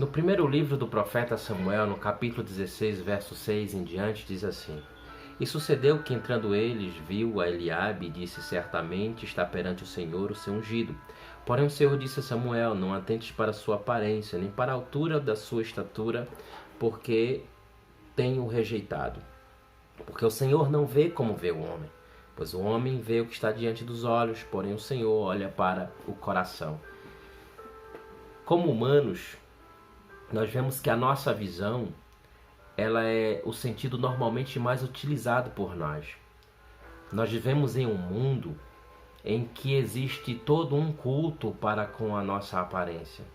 No primeiro livro do profeta Samuel, no capítulo 16, verso 6 em diante, diz assim: E sucedeu que, entrando eles, viu a Eliabe e disse: Certamente está perante o Senhor o seu ungido. Porém o Senhor disse a Samuel: Não atentes para a sua aparência, nem para a altura da sua estatura, porque tenho rejeitado. Porque o Senhor não vê como vê o homem, pois o homem vê o que está diante dos olhos, porém o Senhor olha para o coração. Como humanos, nós vemos que a nossa visão, ela é o sentido normalmente mais utilizado por nós. Nós vivemos em um mundo em que existe todo um culto para com a nossa aparência.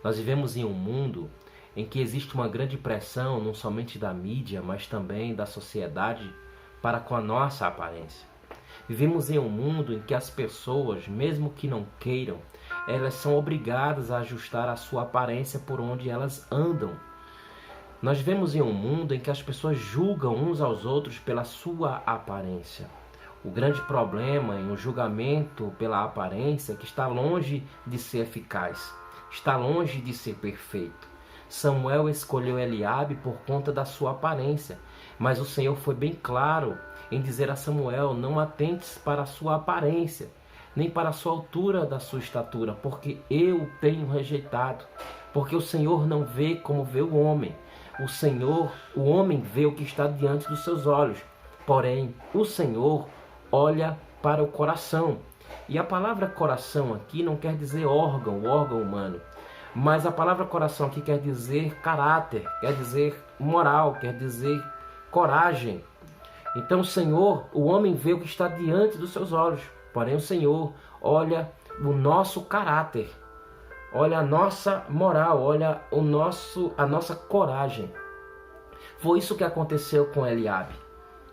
Nós vivemos em um mundo em que existe uma grande pressão, não somente da mídia, mas também da sociedade, para com a nossa aparência. Vivemos em um mundo em que as pessoas, mesmo que não queiram, elas são obrigadas a ajustar a sua aparência por onde elas andam. Nós vivemos em um mundo em que as pessoas julgam uns aos outros pela sua aparência. O grande problema em um julgamento pela aparência é que está longe de ser eficaz, está longe de ser perfeito. Samuel escolheu Eliabe por conta da sua aparência, mas o Senhor foi bem claro em dizer a Samuel: não atentes para a sua aparência, nem para a sua altura da sua estatura, porque eu tenho rejeitado. Porque o Senhor não vê como vê o homem. O homem vê o que está diante dos seus olhos, porém o Senhor olha para o coração. E a palavra coração aqui não quer dizer órgão, o órgão humano, mas a palavra coração aqui quer dizer caráter, quer dizer moral, quer dizer coragem. Então o Senhor, o homem vê o que está diante dos seus olhos, porém o Senhor olha o nosso caráter, olha a nossa moral, olha a nossa coragem. Foi isso que aconteceu com Eliabe.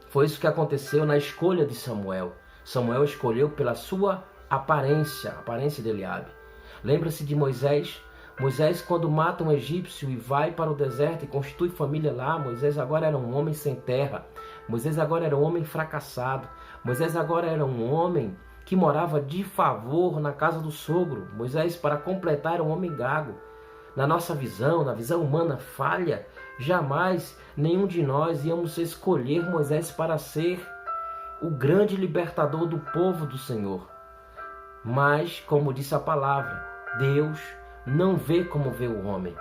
Foi isso que aconteceu na escolha de Samuel. Samuel escolheu pela sua aparência, a aparência de Eliabe. Lembra-se de Moisés? Moisés, quando mata um egípcio e vai para o deserto e constitui família lá, Moisés agora era um homem sem terra. Moisés agora era um homem fracassado. Moisés agora era um homem que morava de favor na casa do sogro. Moisés, para completar, era um homem gago. Na nossa visão, na visão humana falha, jamais nenhum de nós íamos escolher Moisés para ser o grande libertador do povo do Senhor. Mas, como disse a palavra, Deus não vê como vê o homem.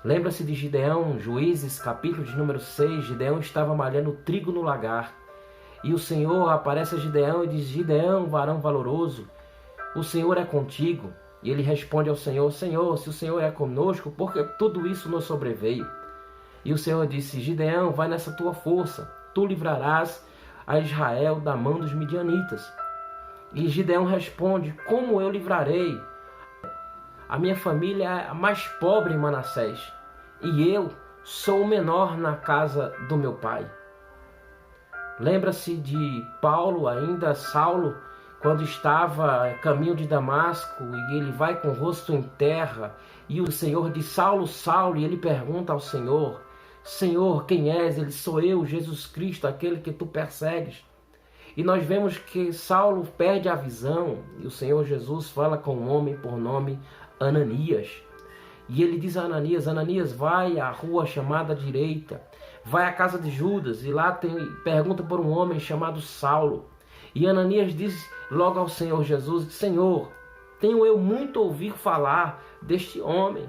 Lembra-se de Gideão, Juízes, capítulo de número 6, Gideão estava malhando trigo no lagar. E o Senhor aparece a Gideão e diz: Gideão, varão valoroso, o Senhor é contigo. E ele responde ao Senhor: Senhor, se o Senhor é conosco, por que tudo isso nos sobreveio? E o Senhor disse: Gideão, vai nessa tua força, tu livrarás a Israel da mão dos midianitas. E Gideão responde: como eu livrarei? A minha família é a mais pobre em Manassés, e eu sou o menor na casa do meu pai. Lembra-se de Paulo, ainda Saulo, quando estava a caminho de Damasco, e ele vai com o rosto em terra, e o Senhor diz: Saulo, Saulo, e ele pergunta ao Senhor: Senhor, quem és? Ele: sou eu, Jesus Cristo, aquele que tu persegues. E nós vemos que Saulo perde a visão, e o Senhor Jesus fala com um homem por nome Ananias. E ele diz a Ananias: Ananias, vai à rua chamada direita, vai à casa de Judas, e lá pergunta por um homem chamado Saulo. E Ananias diz logo ao Senhor Jesus: Senhor, tenho eu muito ouvir falar deste homem.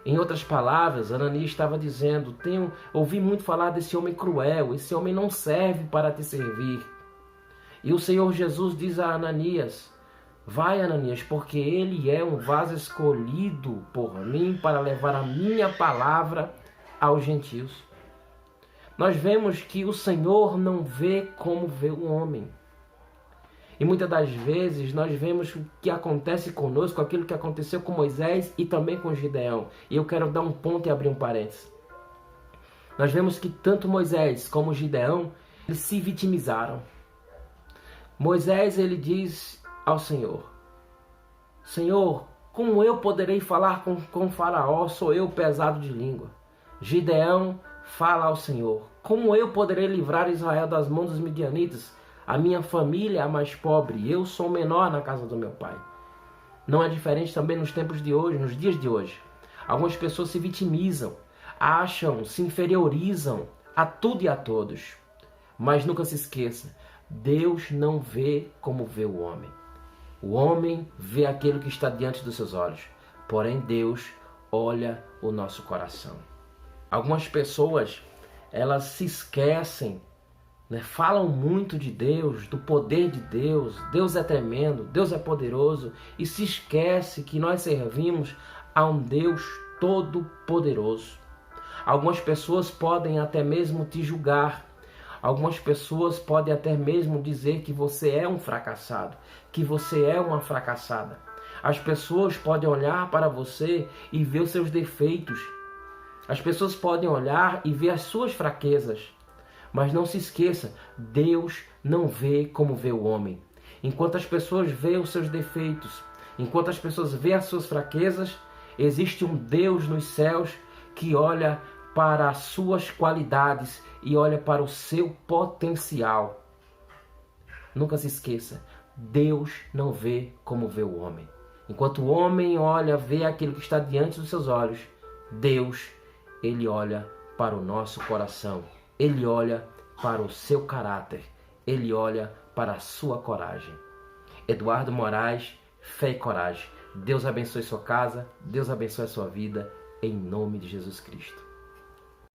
Em outras palavras, Ananias estava dizendo: ouvi muito falar desse homem cruel, esse homem não serve para te servir. E o Senhor Jesus diz a Ananias: vai, Ananias, porque ele é um vaso escolhido por mim para levar a minha palavra aos gentios. Nós vemos que o Senhor não vê como vê o homem. E muitas das vezes nós vemos o que acontece conosco, aquilo que aconteceu com Moisés e também com Gideão. E eu quero dar um ponto e abrir um parênteses. Nós vemos que tanto Moisés como Gideão, eles se vitimizaram. Moisés, ele diz ao Senhor: Senhor, como eu poderei falar com Faraó? Sou eu pesado de língua. Gideão fala ao Senhor: como eu poderei livrar Israel das mãos dos midianitas? A minha família é a mais pobre, eu sou o menor na casa do meu pai. Não é diferente também nos tempos de hoje, nos dias de hoje. Algumas pessoas se vitimizam, acham, se inferiorizam a tudo e a todos. Mas nunca se esqueça, Deus não vê como vê o homem. O homem vê aquilo que está diante dos seus olhos, porém Deus olha o nosso coração. Algumas pessoas, elas se esquecem, falam muito de Deus, do poder de Deus. Deus é tremendo, Deus é poderoso, e se esquece que nós servimos a um Deus todo-poderoso. Algumas pessoas podem até mesmo te julgar. Algumas pessoas podem até mesmo dizer que você é um fracassado, que você é uma fracassada. As pessoas podem olhar para você e ver os seus defeitos. As pessoas podem olhar e ver as suas fraquezas. Mas não se esqueça, Deus não vê como vê o homem. Enquanto as pessoas veem os seus defeitos, enquanto as pessoas veem as suas fraquezas, existe um Deus nos céus que olha para as suas qualidades e olha para o seu potencial. Nunca se esqueça, Deus não vê como vê o homem. Enquanto o homem olha, vê aquilo que está diante dos seus olhos, Deus, Ele olha para o nosso coração. Ele olha para o seu caráter. Ele olha para a sua coragem. Eduardo Moraes, fé e coragem. Deus abençoe sua casa, Deus abençoe a sua vida, em nome de Jesus Cristo.